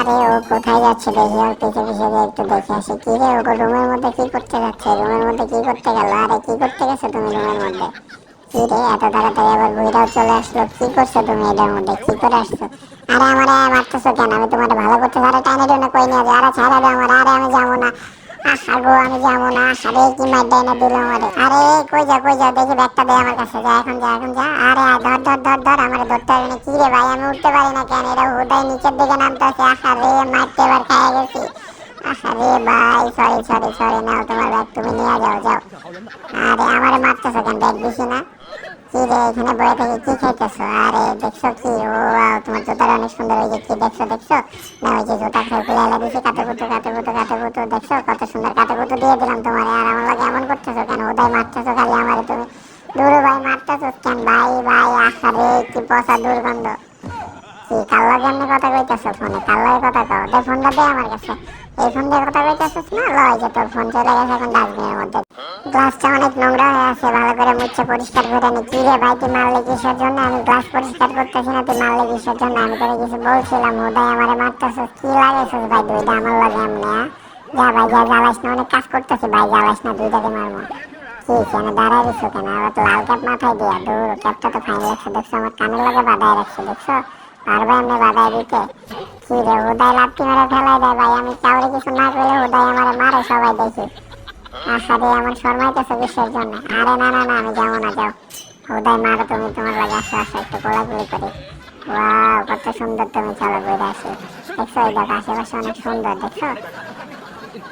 আরে ও কোথায় যাচ্ছে দেখি, ওর পিছে পিছে গিয়ে একটু দেখে আসি। কি রে, ও রুমের মধ্যে কি করতে যাচ্ছে? রুমের মধ্যে কি করতে গেল? আরে কি করতে গেছো তুমি রুমের মধ্যে? কি রে, এত তাড়াতাড়ি আবার বুইড়াও চলে আসলো? কি করছো তুমি এটার মধ্যে, কি করে আসছো? আরে আমার মারতেছো কেন? আমি তোমার ভালো করতে আরে টাইনে টেনে কই নিয়ে যাও? আরে ছাড়া দাও আমার, আরে আমি যাবো না। আরে আমি যাবো না। আরে কি মার ডাইনে দিল আমারে? আরে কই যা দেখি ব্যাগটা দে আমার কাছে। যা এখন যা এখন যা। আরে ধর ধর ধর ধর, আমার ধরতে পারি না। কি রে ভাই, আমি উঠতে পারি না কেন? এটা হুদাই নিচের দিকে নামতেছে। আরে মারতে এবার খাইয়া গেছি। আরে ভাই, সরি সরি সরি, নাও তোমার ব্যাগ, তুমি নিয়ে যাও যাও। আরে আমারে মারতেছো কেন? ব্যাগ দিছি না? কি রে, এখানে বয়ে থেকে কি খাইতেছো? আরে দেখছো কি? ও ওয়াও, তোমার জুতাটা অনেক সুন্দর। ওই যে কি দেখছো দেখছো না? ওই যে জুতা খুলে এলা দিছি, কাতে কুতু দেখছো কত সুন্দর কাতে কুতু দিয়ে দিলাম তোমারে। আর আমার লাগে এমন করতেছো কেন? ওদাই মারতেছো খালি আমারে তুমি। দূর ভাই, মারতেছো কেন ভাই? ভাই আরে কি পচা দুর্গন্ধ। কি কার লাগে এমনি কথা কইতেছো ফোনে? কার লাগে কথা কও? দে ফোনটা দে আমার কাছে। এই ফোন দিয়ে কথা কইতেছিস না? লয় যে তোর ফোন চলে গেছে এখন ডাস্টবিনের মধ্যে। গ্লাসটা অনেক নোংরা হয়ে আছে, ভালো করে মুছে পরিষ্কার করে নি। কি রে ভাই, তুই মারলে কিসের জন্য? আমি গ্লাস পরিষ্কার করতেছি না, তুই মারলে কিসের জন্য? আমি তোরে কিছু বলছিলাম? হুদাই আমারে মারতেছিস। কি লাগাইছিস ভাই দুইটা আমার লাগে এমনি? যা ভাই যা, জ্বালাস না, অনেক কাজ করতেছি ভাই, জ্বালাস না, দুইটাকে মারবো। কি কেন দাঁড়ায় দিছো কেন? আবার তো লাল ক্যাপ মাথায় দিয়া। দূর, ক্যাপটা তো ফাইন লাগছে দেখছো, আমার কানের লাগে বাঁধায় রাখছে দেখছো। পারবে এমনি বাঁধায় দিতে? কি রে, হুদাই লাত্তি মেরে ফেলাই দেয় ভাই। আমি কাউরে কিছু না করলে হুদাই আমারে মারে সবাই দেখি। আরে আমার শর্মাইতেছে কিসের জন্য? আরে না না না, আমি যাবো না, যাও। হুদাই মারো তুমি, তোমার লাগে আসো আসো, একটু কোলাকুলি করি। ওয়াও, কত সুন্দর তুমি, চলো ঘুরে আসি। দেখছো এই দেখো, আশেপাশে অনেক সুন্দর দেখছো।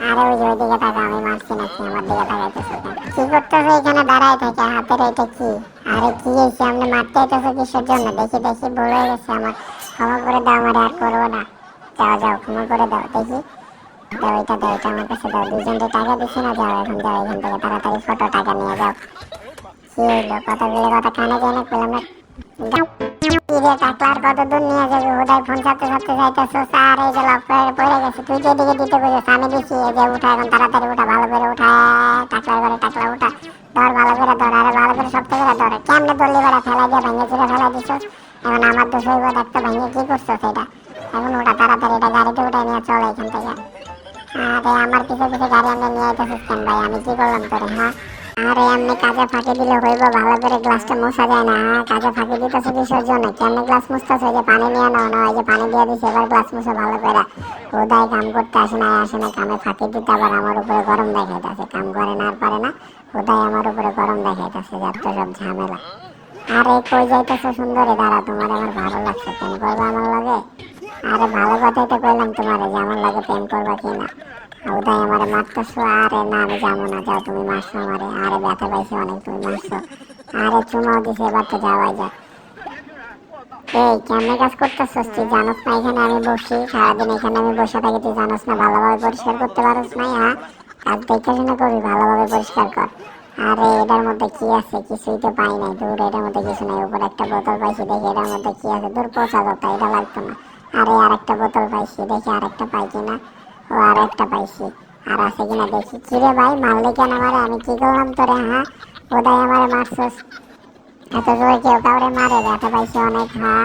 আরে ওই যে ওইদিকে তাকা, আমি মারছি নাকি? আমার দিকে তাকাইতেছো কেন? কি করতেছো এখানে দাঁড়ায় থেকে? হাতের এটা কি? আরে কি হয়েছে? আপনি মারতে আইতেছো কিসের জন্য? দেখি দেখি, ভুল হয়ে গেছে আমার, ক্ষমা করে দাও, আমার আর করবো না। যাও যাও, ক্ষমা করে দাও দেখি। দাও এটা, দাও এটা আমার কাছে দাও। দুজনকে টাকা দিছি না? যাও এখন, যাও এখান থেকে তাড়াতাড়ি, ফটো টাকা নিয়ে যাও। কি হইলো? কথাগুলো কথা কানে যায় না? পেলাম না। যাও। কি রে টাকলার, কত দূর নিয়ে যাবে? হুদাই ফোন চাপতে চাপতে যাইতেছিস। আর এই যে লক করে পড়ে গেছে। তুই যে এদিকে দিতে বলিস, আমি দিছি। এই যে উঠা এখন, তাড়াতাড়ি উঠা, ভালো করে উঠা। টাকলার ঘরে টাকলা উঠা। ধর ভালো করে ধর, আরে ভালো করে শক্ত করে ধর। কেমনে ধরলি বেড়া? ফেলাই দিয়ে ভেঙে চুরে ফেলাই দিছিস। এখন আমার দোষ হইব, দেখতো ভেঙে কি করছো সেটা। এখন ওটা তাড়াতাড়ি, এটা গাড়িতে উঠে নিয়ে চলে এখান থেকে। আরে আমার পিছে পিছে গাড়ি এমনি নিয়ে আইতেছিস কেন ভাই? আমি কি করলাম তোরে, হ্যাঁ? আরে এমনি কাজে ফাঁকি দিলে হইব? ভালো করে গ্লাসটা মোছা যায় না? হ্যাঁ, কাজে ফাঁকি দিতেছে কিসের জন্য? কেমনে গ্লাস মুছতেছে? যে পানি নিয়ে নাও না, ওই যে পানি দিয়ে দিছে, এবার গ্লাস মুছো ভালো করে। ওদাই কাম করতে আসে না, আসে না, কামে ফাঁকি দিতে আবার আমার উপরে গরম দেখাইতেছে। কাম করে না আর পারে না, ওদাই আমার উপরে গরম দেখাইতেছে, যত সব ঝামেলা। আরে কই যাইতেছো সুন্দরী? দাঁড়া, তোমার আমার ভালো লাগছে, প্রেম করবে আমার লাগে? আরে ভালো কথাই তো কইলাম তোমারে, যে আমার লাগে প্রেম করবা কি না। উদয় আমারে মারতেছো? আরে না, আমি যাবো না, যাও তুমি মারছো আমারে। আরে ব্যথা পাইছি অনেক, তুমি মারছো। আরে চুমাও দিছে, এবার তো যাওয়াই যায়। এই কেমনে কাজ করতেছস তুই? জানোস না এখানে আমি বসি সারাদিন? এখানে আমি বসে থাকি, তুই জানোস না ভালোভাবে পরিষ্কার করতে পারোস না? হ্যাঁ, কাজ দেখে শুনে করবি, ভালোভাবে পরিষ্কার কর। আরে এটার মধ্যে কি আছে? কিছুই তো পাই নাই। দূর, এটার মধ্যে কিছু নাই। উপরে একটা বোতল পাইছি, দেখি এটার মধ্যে কি আছে। দূর, পচা কথা, এটা লাগতো না। আরে আর একটা বোতল পাইছি, দেখি আর একটা পাই কিনা। ও আর একটা পাইছি, আর আছে কিনা দেখি। কিরে ভাই, মারলি কেন আমারে? আমি কি করলাম তোরে, হ্যাঁ? ওটাই আমারে মারছস? এত জোরে কেউ কাউরে মারে? ব্যথা পাইছি অনেক, হ্যাঁ।